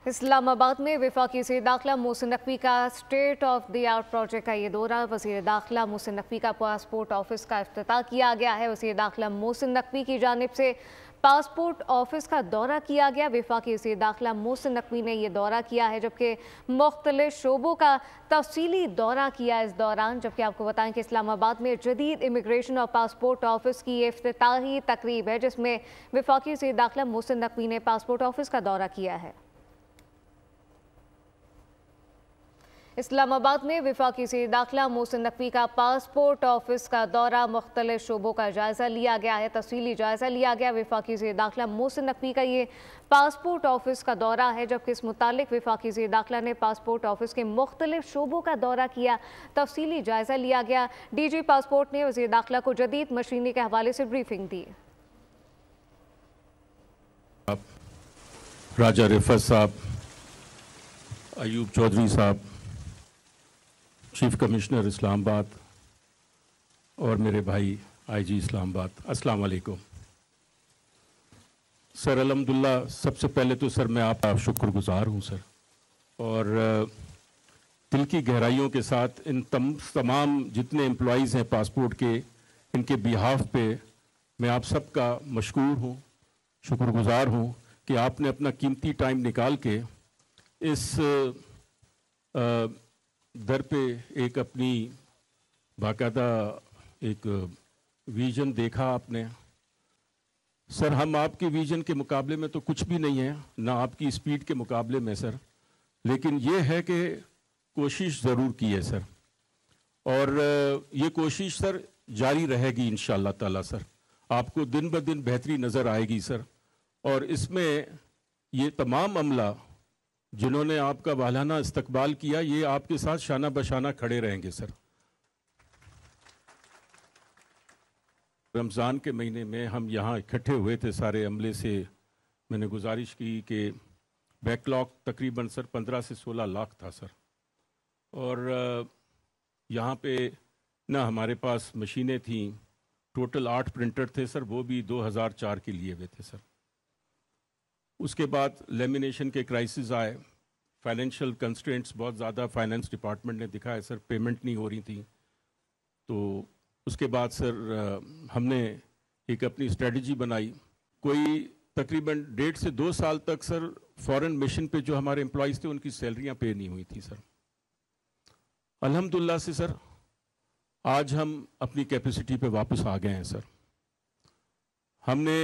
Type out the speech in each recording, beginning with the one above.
اسلام آباد میں وفاقی وزیر داخلہ محسن نقوی کا state of the art project کا یہ دورہ وزیر داخلہ محسن نقوی کا پاسپورٹ آفس کا افتتاح کیا گیا ہے۔ وزیر داخلہ محسن نقوی کی جانب سے پاسپورٹ آفس کا دورہ کیا گیا۔ وفاقی وزیر داخلہ محسن نقوی نے یہ دورہ کیا ہے جبکہ مختلف شعبوں کا تفصیلی دورہ کیا اس دوران، جبکہ آپ کو بتائیں کہ اسلام آباد میں جدید امیگریشن اور پاسپورٹ آفس کی یہ افتتاحی تقریب ہے جس میں وفاقی وزیر داخلہ محسن نقوی نے پاسپورٹ آفس کا دورہ کیا ہے۔ اسلام آباد میں وفاقی وزیر داخلہ محسن نقوی کا پاسپورٹ آفس کا دورہ، مختلف شعبوں کا جائزہ لیا گیا ہے، تفصیلی جائزہ لیا گیا۔ وفاقی وزیر داخلہ محسن نقوی کا یہ پاسپورٹ آفس کا دورہ ہے جبکہ اس متعلق وفاقی وزیر داخلہ نے پاسپورٹ آفس کے مختلف شعبوں کا دورہ کیا، تفصیلی جائزہ لیا گیا۔ ڈی جی پاسپورٹ نے وزیر داخلہ کو جدید مشینری کے حوالے سے بریفنگ دی۔ راجہ رفعت صاحب، ایوب چودھری صاحب، چیف کمشنر اسلام آباد اور میرے بھائی آئی جی اسلام آباد، السلام علیکم سر۔ الحمدللہ سب سے پہلے تو سر میں آپ کا شکر گزار ہوں سر، اور دل کی گہرائیوں کے ساتھ ان تمام جتنے امپلائیز ہیں پاسپورٹ کے، ان کے بیہاف پہ میں آپ سب کا مشکور ہوں، شکر گزار ہوں کہ آپ نے اپنا قیمتی ٹائم نکال کے اس در پہ ایک اپنی باقاعدہ ایک ویژن دیکھا آپ نے۔ سر ہم آپ کے ویژن کے مقابلے میں تو کچھ بھی نہیں ہیں، نہ آپ کی اسپیڈ کے مقابلے میں سر، لیکن یہ ہے کہ کوشش ضرور کی ہے سر، اور یہ کوشش سر جاری رہے گی انشاءاللہ تعالی سر۔ آپ کو دن بدن بہتری نظر آئے گی سر، اور اس میں یہ تمام عملہ جنہوں نے آپ کا والہانہ استقبال کیا، یہ آپ کے ساتھ شانہ بشانہ کھڑے رہیں گے سر۔ رمضان کے مہینے میں ہم یہاں اکٹھے ہوئے تھے سارے عملے سے، میں نے گزارش کی کہ بیک لاگ تقریباً سر 15 سے 16 لاکھ تھا سر، اور یہاں پہ نہ ہمارے پاس مشینیں تھیں، ٹوٹل 8 پرنٹر تھے سر، وہ بھی 2004 کے لیے ہوئے تھے سر۔ اس کے بعد لیمینیشن کے کرائسز آئے، فائنینشیل کنسٹرینٹس بہت زیادہ فائنینس ڈپارٹمنٹ نے دکھا ہے سر، پیمنٹ نہیں ہو رہی تھی، تو اس کے بعد سر ہم نے ایک اپنی اسٹریٹجی بنائی۔ کوئی تقریباً 1.5 سے 2 سال تک سر فورن مشن پہ جو ہمارے امپلائیز تھے ان کی سیلریاں پے نہیں ہوئی تھی سر۔ الحمدللہ سے سر آج ہم اپنی کیپیسٹی پہ واپس آ گئے ہیں سر۔ ہم نے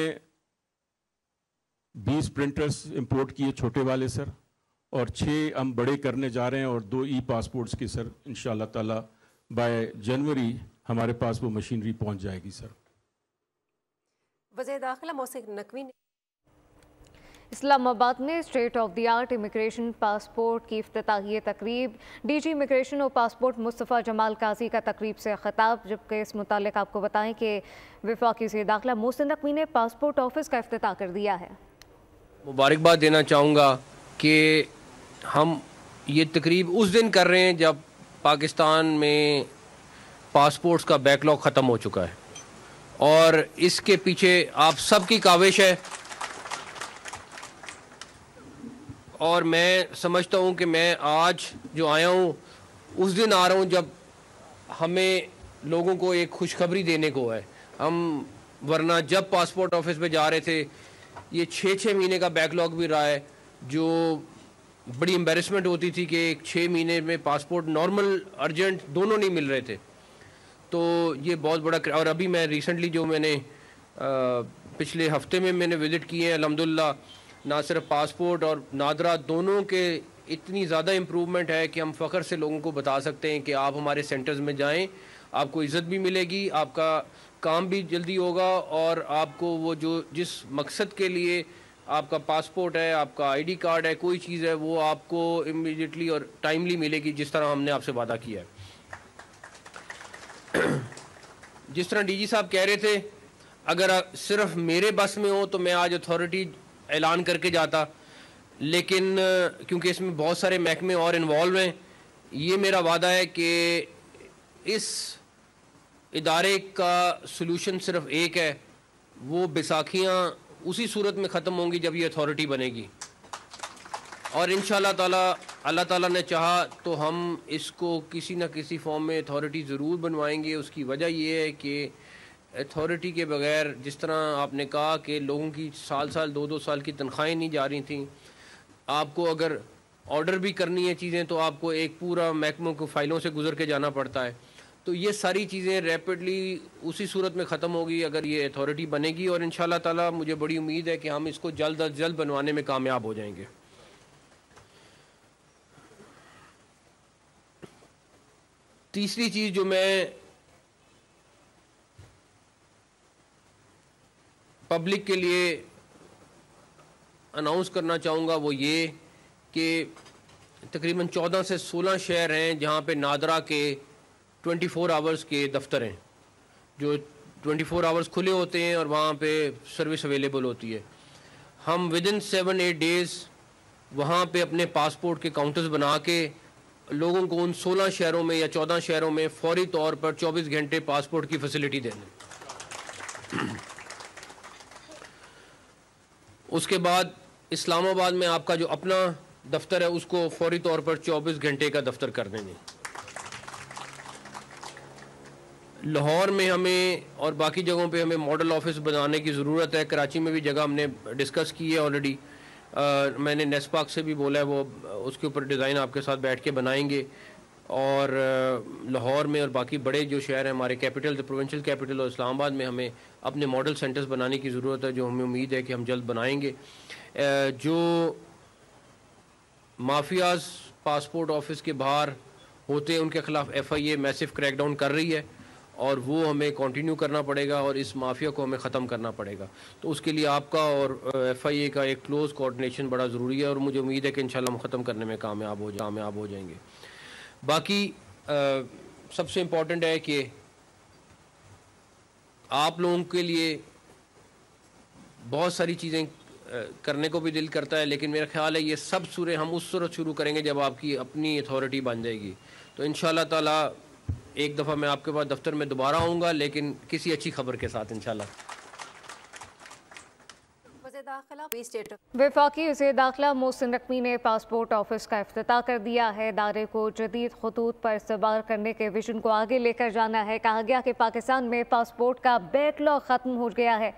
20 پرنٹرز امپورٹ کیے چھوٹے والے سر، اور 6 ہم بڑے کرنے جا رہے ہیں، اور 2 ای پاسپورٹس کے سر انشاءاللہ تعالی بائی جنوری ہمارے پاس وہ مشینری پہنچ جائے گی سر۔ وزیر داخلہ محسن نقوی نے اسلام آباد میں state of the art immigration passport کی افتتاحیہ تقریب، ڈی جی امیگریشن اور پاسپورٹ مصطفیٰ جمال قاضی کا تقریب سے خطاب، جبکہ اس متعلق آپ کو بتائیں کہ وفاقی وزیر داخلہ محسن نقوی نے پاسپورٹ آفس کا افتتاح کر دیا ہے۔ مبارکباد دینا چاہوں گا کہ ہم یہ تقریب اس دن کر رہے ہیں جب پاکستان میں پاسپورٹس کا بیک لاگ ختم ہو چکا ہے، اور اس کے پیچھے آپ سب کی کاوش ہے، اور میں سمجھتا ہوں کہ میں آج جو آیا ہوں اس دن آ رہا ہوں جب ہمیں لوگوں کو ایک خوشخبری دینے کو ہے۔ ہم ورنہ جب پاسپورٹ آفس پہ جا رہے تھے یہ 6 مہینے کا بیک لاگ بھی رہا ہے، جو بڑی امبیرسمنٹ ہوتی تھی کہ 6 مہینے میں پاسپورٹ نارمل ارجنٹ دونوں نہیں مل رہے تھے، تو یہ بہت بڑا۔ اور ابھی میں ریسنٹلی جو میں نے پچھلے ہفتے میں نے وزٹ کیے ہیں، الحمدللہ نہ صرف پاسپورٹ اور نادرا دونوں کے اتنی زیادہ امپرومنٹ ہے کہ ہم فخر سے لوگوں کو بتا سکتے ہیں کہ آپ ہمارے سینٹرز میں جائیں، آپ کو عزت بھی ملے گی، آپ کا کام بھی جلدی ہوگا، اور آپ کو وہ جو جس مقصد کے لیے آپ کا پاسپورٹ ہے، آپ کا آئی ڈی کارڈ ہے، کوئی چیز ہے، وہ آپ کو امیڈیٹلی اور ٹائملی ملے گی، جس طرح ہم نے آپ سے وعدہ کیا ہے۔ جس طرح ڈی جی صاحب کہہ رہے تھے، اگر صرف میرے بس میں ہو تو میں آج اتھارٹی اعلان کر کے جاتا، لیکن کیونکہ اس میں بہت سارے محکمے اور انوالو ہیں، یہ میرا وعدہ ہے کہ اس ادارے کا سلوشن صرف ایک ہے، وہ بیساکھیاں اسی صورت میں ختم ہوں گی جب یہ اتھارٹی بنے گی۔ اور انشاءاللہ تعالیٰ اللہ تعالیٰ نے چاہا تو ہم اس کو کسی نہ کسی فارم میں اتھارٹی ضرور بنوائیں گے. اس کی وجہ یہ ہے کہ اتھارٹی کے بغیر جس طرح آپ نے کہا کہ لوگوں کی سال 2 سال کی تنخواہیں نہیں جا رہی تھیں, آپ کو اگر آرڈر بھی کرنی ہے چیزیں تو آپ کو ایک پورا محکموں کو فائلوں سے گزر کے جانا پڑتا ہے. تو یہ ساری چیزیں ریپڈلی اسی صورت میں ختم ہوگی اگر یہ اتھارٹی بنے گی, اور انشاءاللہ تعالیٰ مجھے بڑی امید ہے کہ ہم اس کو جلد از جلد بنوانے میں کامیاب ہو جائیں گے. تیسری چیز جو میں پبلک کے لیے اناؤنس کرنا چاہوں گا وہ یہ کہ تقریباً 14 سے 16 شہر ہیں جہاں پہ نادرا کے 24 آورز کے دفتر ہیں جو 24 آورز کھلے ہوتے ہیں اور وہاں پہ سروس اویلیبل ہوتی ہے. ہم ودن 7-8 ڈیز وہاں پہ اپنے پاسپورٹ کے کاؤنٹرز بنا کے لوگوں کو ان 16 شہروں میں یا 14 شہروں میں فوری طور پر 24 گھنٹے پاسپورٹ کی فیسلٹی دے دیں. اس کے بعد اسلام آباد میں آپ کا جو اپنا دفتر ہے اس کو فوری طور پر 24 گھنٹے کا دفتر کر دیں گے. لاہور میں ہمیں اور باقی جگہوں پہ ہمیں ماڈل آفس بنانے کی ضرورت ہے. کراچی میں بھی جگہ ہم نے ڈسکس کی ہے آلریڈی. میں نے نیسپاک سے بھی بولا ہے وہ اس کے اوپر ڈیزائن آپ کے ساتھ بیٹھ کے بنائیں گے. اور لاہور میں اور باقی بڑے جو شہر ہیں ہمارے کیپٹل پروونشل کیپٹل اور اسلام آباد میں ہمیں اپنے ماڈل سینٹرز بنانے کی ضرورت ہے جو ہمیں امید ہے کہ ہم جلد بنائیں گے. جو مافیاز پاسپورٹ آفس کے باہر ہوتے ہیں ان کے خلاف FIA میسو کریک ڈاؤن کر رہی ہے اور وہ ہمیں کنٹینیو کرنا پڑے گا اور اس مافیا کو ہمیں ختم کرنا پڑے گا. تو اس کے لیے آپ کا اور FIA کا ایک کلوز کوآرڈینیشن بڑا ضروری ہے اور مجھے امید ہے کہ انشاءاللہ ہم ختم کرنے میں کامیاب ہو جائیں گے. باقی سب سے امپورٹنٹ ہے کہ آپ لوگوں کے لیے بہت ساری چیزیں کرنے کو بھی دل کرتا ہے, لیکن میرا خیال ہے یہ سب سورے ہم اس صورت شروع کریں گے جب آپ کی اپنی اتھارٹی بن جائے گی. تو انشاءاللہ تعالیٰ ایک دفعہ میں آپ کے پاس دفتر میں دوبارہ آؤں گا, لیکن کسی اچھی خبر کے ساتھ انشاءاللہ. وفاقی وزیر داخلہ محسن نقوی نے پاسپورٹ آفس کا افتتاح کر دیا ہے. ادارے کو جدید خطوط پر استعمال کرنے کے ویژن کو آگے لے کر جانا ہے. کہا گیا کہ پاکستان میں پاسپورٹ کا بیک لاگ ختم ہو گیا ہے.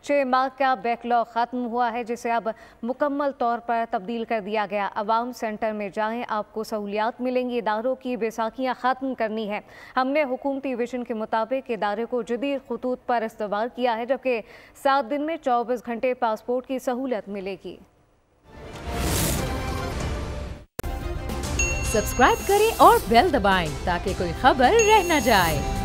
6 ماہ کا بیک لاگ ختم ہوا ہے جسے اب مکمل طور پر تبدیل کر دیا گیا. عوام سینٹر میں جائیں, آپ کو سہولیات ملیں گی. اداروں کی بیساکھیاں ختم کرنی ہے. ہم نے حکومتی ویژن کے مطابق ادارے کو جدید خطوط پر استعمال کیا ہے, جبکہ 7 دن میں 24 گھنٹے پاسپورٹ کی سہولت ملے گی. سبسکرائب کریں اور بیل دبائیں تاکہ کوئی خبر رہ نہ جائے.